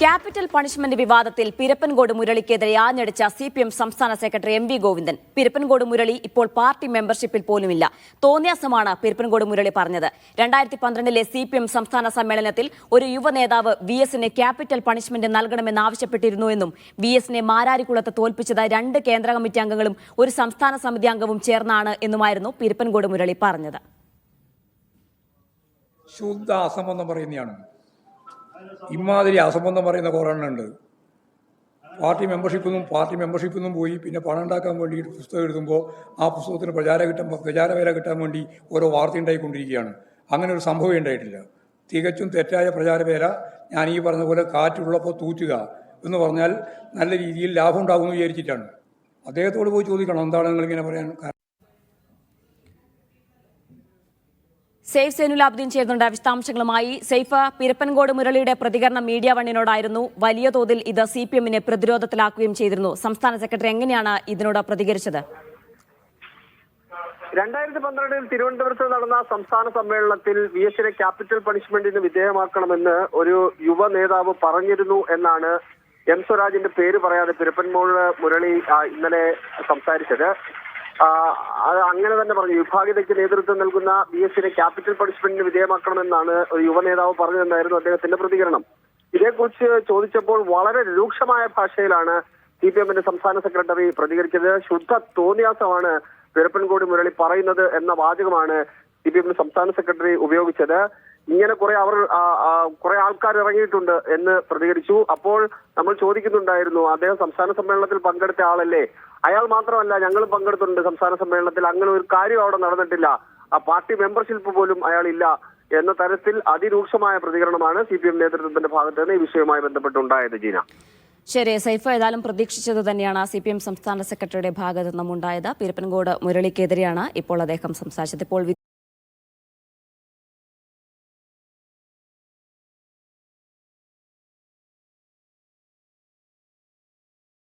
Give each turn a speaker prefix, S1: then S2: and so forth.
S1: Capital punishment വിവാദത്തിൽ Pirappancode മുരളിക്കെതിരെ ആഞ്ഞടിച്ച CPM സംസ്ഥാന secretary MV Govindan. Pirappancode Murali ഇപ്പോൾ പാർട്ടി മെമ്പർഷിപ്പിൽ പോലുമില്ല. തോന്നിയാസമാണ് പിരപ്പൻകോട് മുരളി പറഞ്ഞത്. 2012 CPM സംസ്ഥാന സമ്മേളനത്തിൽ ഒരു യുവ നേതാവ് VS-ന് ക്യാപിറ്റൽ പണിഷ്മെന്റ് നൽകണമെന്നാവശ്യപ്പെട്ടിരുന്നുവെന്നും VS-നെ മാരാരിക്കുളത്ത് തോൽപ്പിച്ചത് 2 കേന്ദ്ര കമ്മിറ്റി അംഗങ്ങളും ഒരു സംസ്ഥാന സമിതി അംഗവും ചേർന്നാണ് എന്നുമായിരുന്നു പിരപ്പൻകോട് മുരളി പറഞ്ഞത്.
S2: ശുദ്ധ അസംബന്ധം പറയുന്നതാണ്. ഇമാതിരി അസംബന്ധം പറയുന്ന കുറേ ഉണ്ട്. പാർട്ടി മെമ്പർഷിപ്പിൽ നിന്നും പോയി പിന്നെ പണം ഉണ്ടാക്കാൻ വേണ്ടിയിട്ട് പുസ്തകം എഴുതുമ്പോൾ ആ പുസ്തകത്തിന് പ്രചാരവേല കിട്ടാൻ വേണ്ടി ഓരോ വാർത്ത ഉണ്ടായിക്കൊണ്ടിരിക്കുകയാണ്. അങ്ങനെ ഒരു സംഭവം ഉണ്ടായിട്ടില്ല. തികച്ചും തെറ്റായ പ്രചാരവേല. ഞാൻ ഈ പറഞ്ഞ പോലെ കാറ്റുള്ളപ്പോൾ തൂറ്റുക എന്ന് പറഞ്ഞാൽ നല്ല രീതിയിൽ ലാഭം ഉണ്ടാകുമെന്ന് വിചാരിച്ചിട്ടാണ്. അദ്ദേഹത്തോട് പോയി ചോദിക്കണം എന്താണ് നിങ്ങളിങ്ങനെ പറയാൻ.
S1: സെയ്ഫ് സൈനുലാബ്ദീൻ ചേർന്നുണ്ട് വിശദാംശങ്ങളുമായി. സെയ്ഫ്, പിരപ്പൻകോട് മുരളിയുടെ പ്രതികരണം മീഡിയ വണ്ണിനോടായിരുന്നു. വലിയ തോതിൽ ഇത് CPM-നെ പ്രതിരോധത്തിലാക്കുകയും ചെയ്തിരുന്നു. സംസ്ഥാന സെക്രട്ടറി എങ്ങനെയാണ് ഇതിനോട് പ്രതികരിച്ചത്?
S3: 2012 തിരുവനന്തപുരത്ത് നടന്ന സംസ്ഥാന സമ്മേളനത്തിൽ VS-നെ ക്യാപിറ്റൽ പണിഷ്മെന്റിന് വിധേയമാക്കണമെന്ന് ഒരു യുവ നേതാവ് പറഞ്ഞിരുന്നു എന്നാണ് M സ്വരാജിന്റെ പേര് പറയാതെ പിരപ്പൻകോട് മുരളി ഇന്നലെ സംസാരിച്ചത്. അത് അങ്ങനെ തന്നെ പറഞ്ഞു. വിഭാഗീയതയ്ക്ക് നേതൃത്വം നൽകുന്ന VS-നെ ക്യാപിറ്റൽ പണിഷ്മെന്റിന് വിധേയമാക്കണമെന്നാണ് ഒരു യുവ നേതാവ് പറഞ്ഞതെന്നായിരുന്നു അദ്ദേഹത്തിന്റെ പ്രതികരണം. ഇതേക്കുറിച്ച് ചോദിച്ചപ്പോൾ വളരെ രൂക്ഷമായ ഭാഷയിലാണ് CPM-ന്റെ സംസ്ഥാന സെക്രട്ടറി പ്രതികരിച്ചത്. ശുദ്ധ തോന്നിയാസമാണ് പിരപ്പൻകോട് മുരളി പറയുന്നത് എന്ന വാചകമാണ് CPM സംസ്ഥാന സെക്രട്ടറി ഉപയോഗിച്ചത്. ഇങ്ങനെ കുറെ ആൾക്കാർ ഇറങ്ങിയിട്ടുണ്ട് എന്ന് പ്രതികരിച്ചു. അപ്പോൾ നമ്മൾ ചോദിക്കുന്നുണ്ടായിരുന്നു, അദ്ദേഹം സംസ്ഥാന സമ്മേളനത്തിൽ പങ്കെടുത്ത ആളല്ലേ? അയാൾ മാത്രമല്ല, ഞങ്ങളും പങ്കെടുത്തിട്ടുണ്ട് സംസ്ഥാന സമ്മേളനത്തിൽ. അങ്ങനെ ഒരു കാര്യം അവിടെ നടന്നിട്ടില്ല. ആ പാർട്ടി മെമ്പർഷിപ്പ് പോലും അയാളില്ല എന്ന തരത്തിൽ അതിരൂക്ഷമായ പ്രതികരണമാണ് CPM നേതൃത്വത്തിന്റെ ഭാഗത്ത് നിന്ന് ഈ വിഷയവുമായി ബന്ധപ്പെട്ടുണ്ടായത്. ജീന,
S1: ശരി സൈഫ്, ഏതായാലും പ്രതീക്ഷിച്ചത് തന്നെയാണ് CPM സംസ്ഥാന സെക്രട്ടറിയുടെ ഭാഗത്തു നിന്നും ഉണ്ടായത്. പിരപ്പൻകോട് മുരളിക്കെതിരെയാണ് ഇപ്പോൾ അദ്ദേഹം സംസാരിച്ചത്. ഇപ്പോൾ